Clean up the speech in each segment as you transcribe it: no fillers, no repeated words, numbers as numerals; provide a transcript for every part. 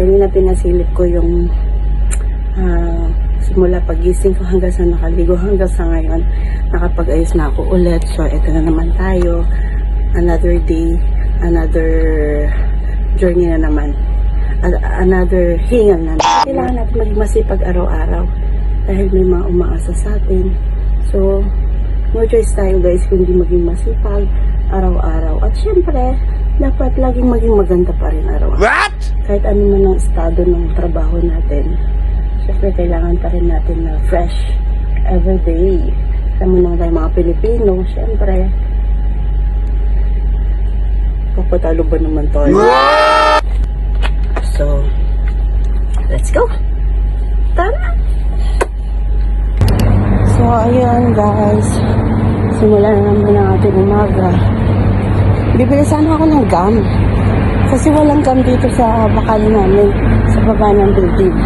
Kanina pinasilip ko yung simula pagising ko hanggang sa nakaligo, hanggang sa ngayon nakapag-ayos na ako ulit. So ito na naman tayo, another day, another journey na naman, another hingal na naman. Kailangan natin maging masipag araw-araw dahil may mga umaasa sa atin. So no choice tayo guys kundi maging masipag araw-araw. At syempre dapat laging maging maganda pa rin araw-araw. What? Kahit ano man ang estado ng trabaho natin, syempre kailangan pa rin natin na fresh everyday. Alam mo naman tayo mga Pilipino, syempre kapatalo ba naman tayo? So let's go, tara! So ayun guys, simulan na naman ang ating umaga. Bibili sana ako ng gum kasi walang gum dito sa bakal namin sa baba ng building.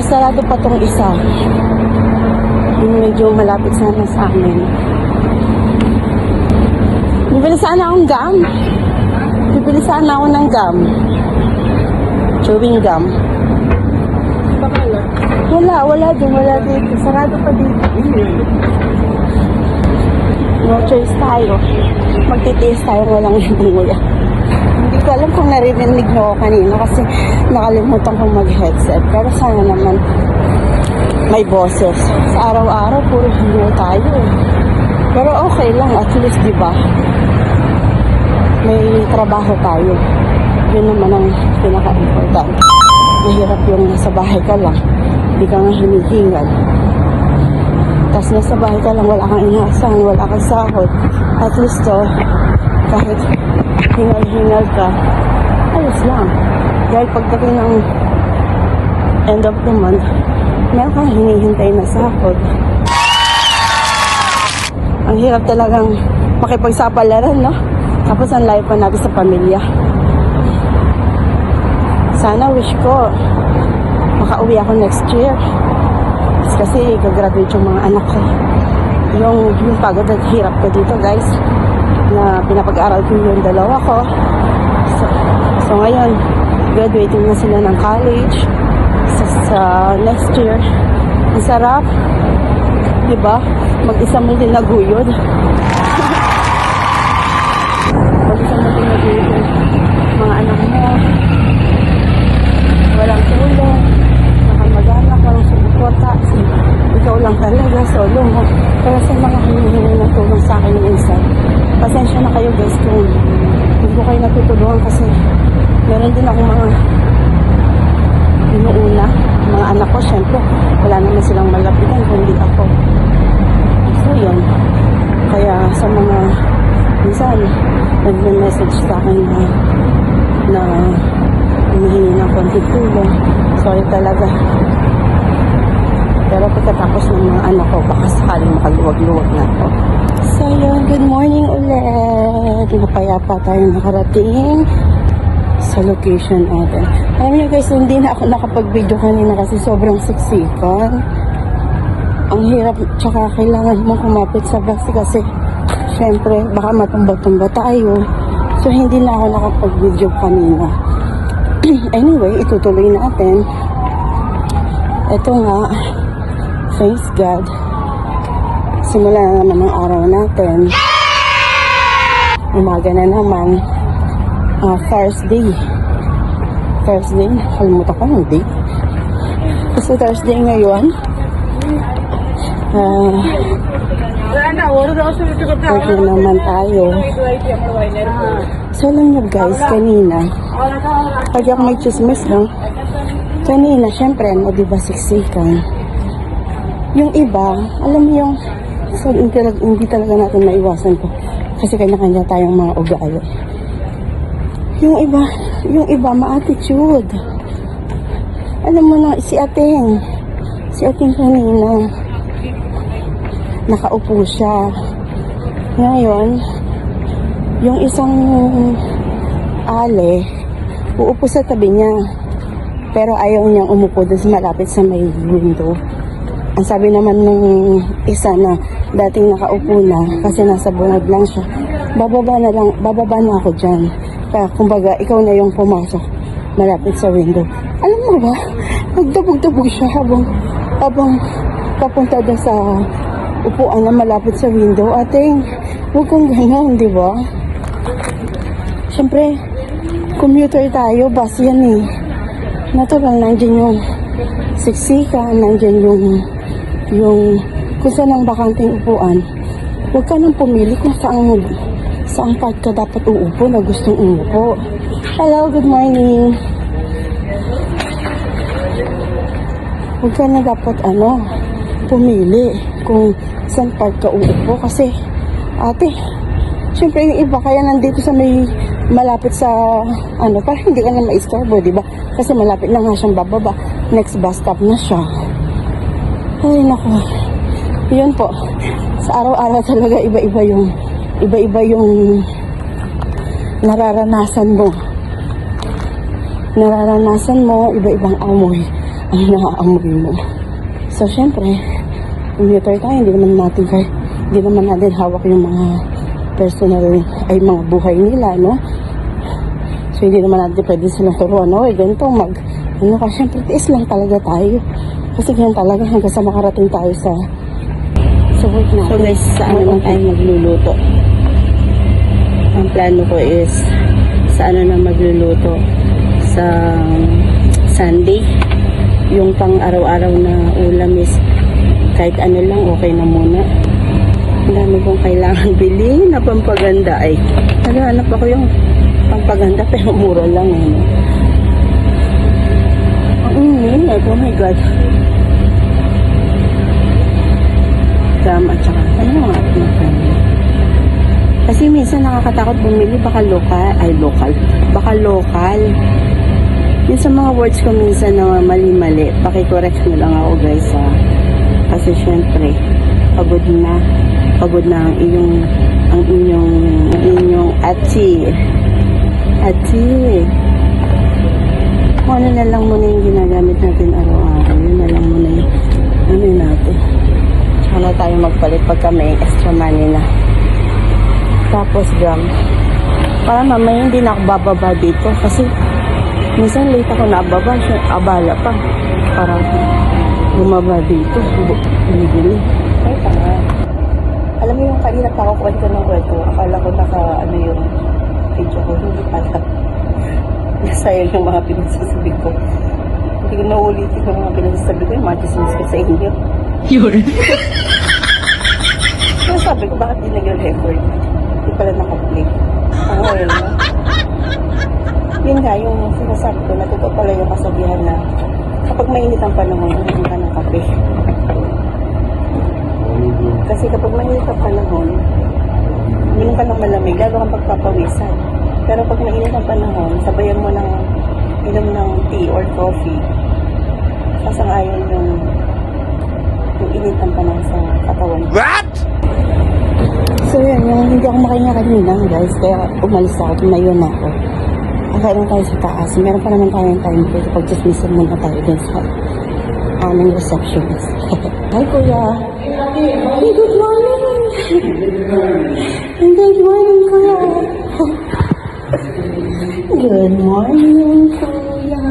Sarado pa tong isa, yung medyo malapit sana sa amin. Bibili sana akong gum, bibili sana ako ng gum, chewing gum. Wala dito, sarado pa dito. No choice tayo, magtitiis tayo walang nguya. Hindi ko alam kung narinig nyo ako kanina kasi nakalimutan kong mag-headset, pero sana naman may boses. Sa araw-araw puro hingo tayo pero okay lang, at least diba may trabaho tayo. Yun naman ang pinaka-important. Mahirap yung nasa bahay ka lang, hindi ka nga hinihingal. Tapos nasa bahay ka lang, wala kang inaasahan, wala kang sahod. At least kahit hingal-hingal ka, ayos lang. Dahil pagdating ng end of the month, meron kang hinihintay na sahod. Ang hirap talagang makipagsapalaran, no? Tapos ang layo pa natin sa pamilya. Sana wish ko makauwi ako next year. Kasi gagraduate yung mga anak ko. Yung pagod at hirap ko dito guys, na pinapag-aral ko yung dalawa ko. So ngayon, graduating na sila ng college sa next year. Ang sarap, diba? Mag-isa mo din naguyod. Mag-isa mo din naguyod yung mga anak mo. Walang tulong, nakamag-anak, walang sumuporta. Ikaw lang talaga, solo mo. Kaya sa mga hinihingi ng tulong sa akin minsan, pasensya na kayo guys kung hindi ko kayo natutulungan kasi meron din ako mga inuuna, mga anak ko, syempre wala naman silang malapitan kundi ako. So yun, kaya sa mga minsan nag-message sa akin na hinihingi ng konting tulong, sorry talaga. Pero pagkatapos ng mga anak ko, baka sakaling makaluwag-luwag na ako. So yun, good morning ulit. Napayapa tayo nakarating sa location natin. Alam niyo guys, hindi na ako nakapag-video kanina kasi sobrang siksikan. Ang hirap, tsaka kailangan mong kumapit sa bus kasi syempre, baka matumba-tumba tayo. So hindi na ako nakapag-video kanina. Anyway, itutuloy natin. Ito nga, thanks God, simula na naman ang araw natin. Umaga na naman. Thursday, kalimutan ko ng date. Kasi Thursday ngayon. Okay naman tayo. So alam nyo guys, kanina pag ako may chismis lang, kanina syempre diba siksikan. Yung iba, alam mo yung hindi talaga natin maiwasan ko kasi kanya-kanya tayong mga ugali. Yung iba ma-attitude. Alam mo na, si ating kanina nakaupo siya. Ngayon yung isang uupo sa tabi niya pero ayaw niyang umupo doon malapit sa may window. Ang sabi naman nung isa na dating nakaupo na kasi nasa bungad lang siya, bababa na ako dyan. Kaya kumbaga ikaw na yung pumasok malapit sa window. Alam mo ba, nagdabog-dabog siya habang papunta doon sa upuan na malapit sa window. Ating, huwag kang ganyan, di ba? Siyempre, commuter tayo, bus yan eh. Natural, nandiyan yung siksikan, nandiyan yung kung saan ang bakanting upuan. Huwag ka nang pumili kung saan part ka dapat uupo na gustong umupo. Hello, good morning. Huwag ka na dapat pumili kung saan part ka uupo kasi ate, syempre yung iba kaya nandito sa may malapit sa para hindi ka na ma-istorbo, diba? Kasi malapit na nga siyang bababa. Next bus stop na siya. Ay, naku. Yun po. Sa araw-araw talaga iba-iba yung nararanasan mo. Iba-ibang amoy ang naaamoy mo. So, syempre, commuter tayo, hindi naman natin hawak yung mga personal ay mga buhay nila, no? So, hindi naman natin pwede silang turuan, no? Ganito, syempre, tiis lang talaga tayo. Kasi ganyan talaga hanggang sa makarating tayo sa work natin. So, guys, saan naman tayo magluluto? Ang plano ko is sa magluluto? Sa Sunday. Yung pang araw-araw na ulam is kahit ano lang, okay na muna. Ang dami kong kailangan bilhin na pampaganda. Ay, naghahanap ako yung pampaganda pero mura lang. Ang init. Oh my God. Gam at saka, kasi minsan nakakatakot bumili, baka lokal. Yung sa mga words ko minsan na mali-mali, pakicorrect nyo lang ako guys ha. Kasi syempre, pagod na ang inyong ati. Kung ano na lang muna yung ginagamit natin araw-araw, yun na lang muna yung natin. Tsaka na tayo magpalit pagka may extra money na. Tapos para mamaya hindi na ako bababa dito kasi minsan late ako nababa, abala pa para bumaba dito. Bumibili. Ay, alam mo yung kanina kakukuhan ko ng kwento, akala ko yung video ko, hindi pala. Nasayang yung mga pinagsasabi ko. Hindi ko naulitin yung mga pinagsasabi ko, yung mga chismis ko sa inyo. Yun. So sabi ko, bakit di nag-record? Hindi pala nakaplay. Well, yun nga, yung sinasabi ko, natuto pala yung kasabihan na kapag mainit ang panahon, uminom ka ng kape. Kasi kapag mainit ang panahon, uminom ka ng malamig, lalo kang pagpapawisan. Pero pag mainit ang panahon, sabayan mo ng inom ng tea or coffee, sasang-ayon yung init ang panahon sa katawan. What? So yun, yung hindi ako makahinga kanina guys, kaya umalis ako, tumayo na ako. Kaya lang tayo sa taas. Meron pa naman tayong time dito. Pag-dismissan muna tayo din sa aming receptionist. Hi, Kuya. Hey, good morning. Good morning, Kuya. Good morning, Kuya.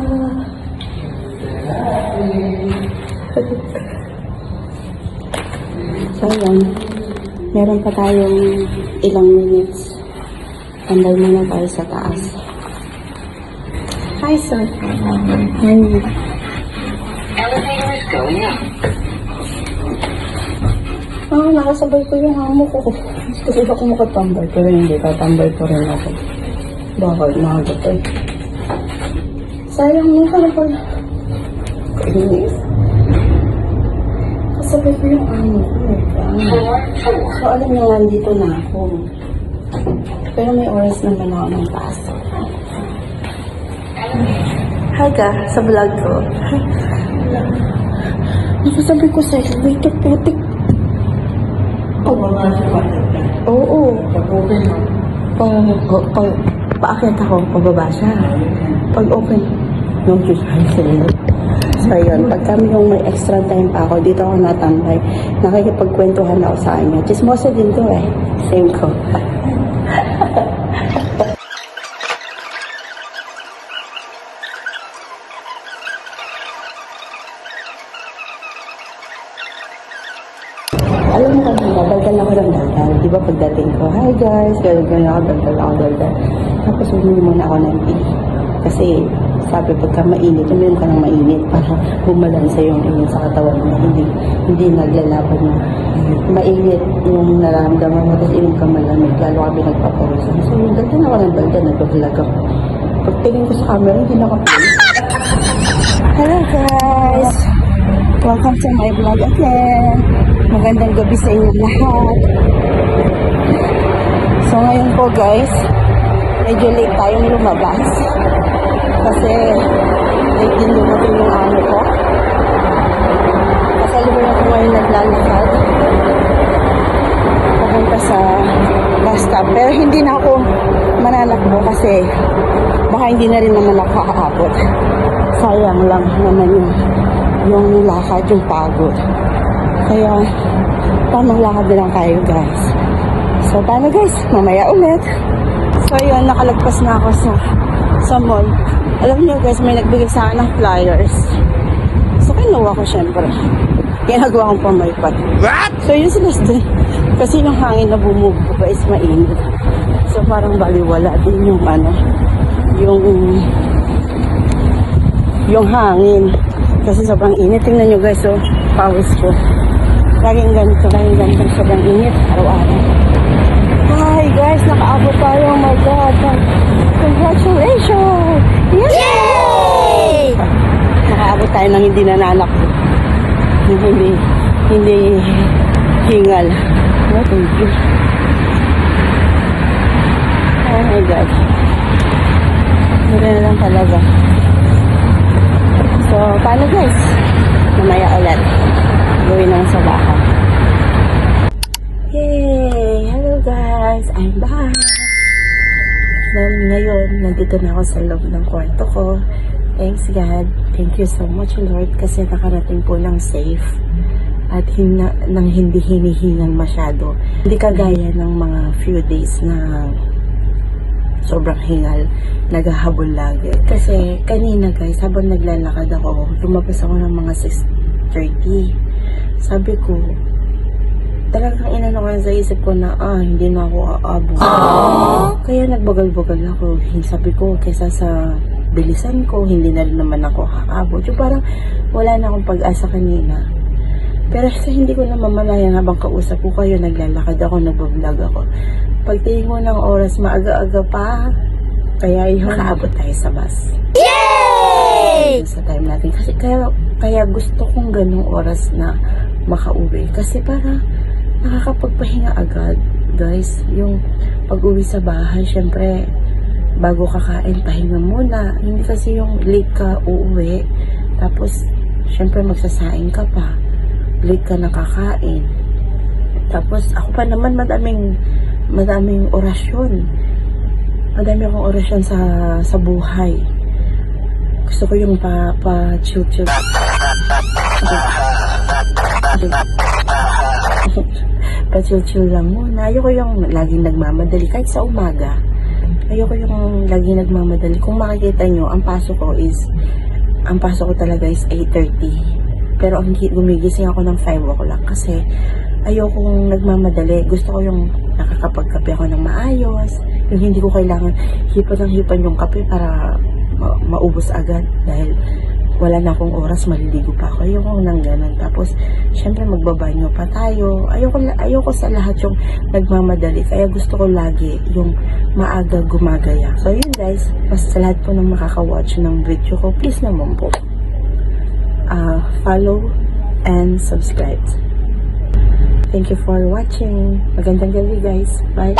So, yan. Meron pa tayong ilang minutes. Tandal muna tayo sa taas. Hi, sir. Morning. Elevator is going up. Nakasabay ko yung hamo ko. Kasi ako makatambay, pero hindi. Tatambay ko rin ako. Bakit? Nakagat eh. Sayang mo ka na pala. Kainis. Kasabay ko yung hamo ko. So, alam niyo, nandito na ako. Pero may oras naman ako ng pasok. Hi ka, sa vlog ko. Nakasabi ko sa elevator, putik. Oo. Paakyat ako, pababa siya. Pag open, yung cancel. So yun, pag kami yung may extra time pa ako, dito ako natambay. Nakikipagkwentuhan ako sa kanya. Chismosa din to eh. Same ko. ba pagdating ko, hi guys, gano'n ako, daldal. Tapos bumili muna ako ng tea. Kasi sabi pagka mainit, uminom ka ng mainit para bumalansa yung init sa katawan mo. Hindi naglalaban na mainit yung nararamdaman mo, tapos inom ka malamig, lalo kami nagpapawisan. So yung daldal ako ng daldal, nag-vlog ako. Pagtingin ko sa camera, hindi naka-play. Hello guys! Welcome to my vlog again. Magandang gabi sa inyo lahat. So ngayon po guys, medyo late tayong lumabas. Kasi late din dumating yung amo ko. Kasalukuyan ako ngayon naglalakad. Papunta sa bus stop. Pero hindi na ako mananakbo kasi baka hindi na rin naman ako aabot. Sayang lang naman yung lakad, yung pagod. Kaya, tamang lakad na lang tayo guys. So, paano guys? Mamaya ulit. So, yun, nakalagpas na ako sa mall. Alam niyo guys, may nagbigay sa akin ng flyers. So, kinuha ko syempre. Ginagawa kong pamaypat. So, yun sila din. Kasi yung hangin na bumubuga guys, mainit. So, parang baliwala din yung hangin. Kasi sobrang init. Tingnan nyo guys, so, pawis ko. Laging ganito, sobrang init. Araw-araw. Hi guys, nakaabot tayo. Oh my God. Congratulations! Yay! Nakaabot tayo ng hindi nananakbo. Hindi hingal. Oh, thank you. Oh my God. Hindi na lang talaga. So, paano guys? Mamaya ulit. Gawin lang sa bahay. Yay! Hello guys! I'm back! Ngayon, nandito na ako sa loob ng kwarto ko. Thanks God. Thank you so much Lord kasi nakarating po lang safe. At nang hindi hinihingal masyado. Hindi kagaya ng mga few days na sobrang hingal, naghahabol lagi. Kasi kanina guys, habang naglalakad ako, lumabas ako ng mga 6:30. Sabi ko, talagang inano ko sa isip ko na, hindi na ako aabot. Kaya nagbagal-bagal ako. Sabi ko, kaysa sa bilisan ko, hindi na rin naman ako aabot. Yung parang wala na akong pag-asa kanina. Pero sa hindi ko na mamalayan habang kausap ko kayo, naglalakad ako, nagbablog ako. Pagtingin ko ng oras, maaga-aga pa. Kaya yun, nakaabot tayo sa bus. Yay! Sa time natin. Kasi kaya gusto kong ganung oras na makauwi. Kasi para nakakapagpahinga agad. Guys, yung pag-uwi sa bahay, syempre, bago kakain, pahinga muna. Hindi kasi yung late ka uuwi. Tapos, syempre, magsasaing ka pa. Late ka nakakain. Tapos, ako pa naman madaming orasyon. Madami akong orasyon sa buhay. Gusto ko yung pa-chill-chill. Pa-chill-chill lang muna. Ayoko yung laging nagmamadali. Kahit sa umaga. Ayoko yung laging nagmamadali. Kung makikita nyo, ang pasok ko talaga is 8:30. Pero ang gumigising ako ng 5 o'clock kasi ayokong nagmamadali. Gusto ko yung nakakapagkape ako ng maayos. Yung hindi ko kailangan hipan yung kape para maubos agad. Dahil wala na akong oras, maliligo pa ako. Ayoko nang ganun. Tapos, syempre magbabanyo pa tayo. Ayoko sa lahat yung nagmamadali. Kaya gusto ko lagi yung maaga gumagaya. So, yun guys. Basta sa lahat po ng makaka-watch ng video ko, please naman po. Follow and subscribe. Thank you for watching. Magandang gabi guys. Bye.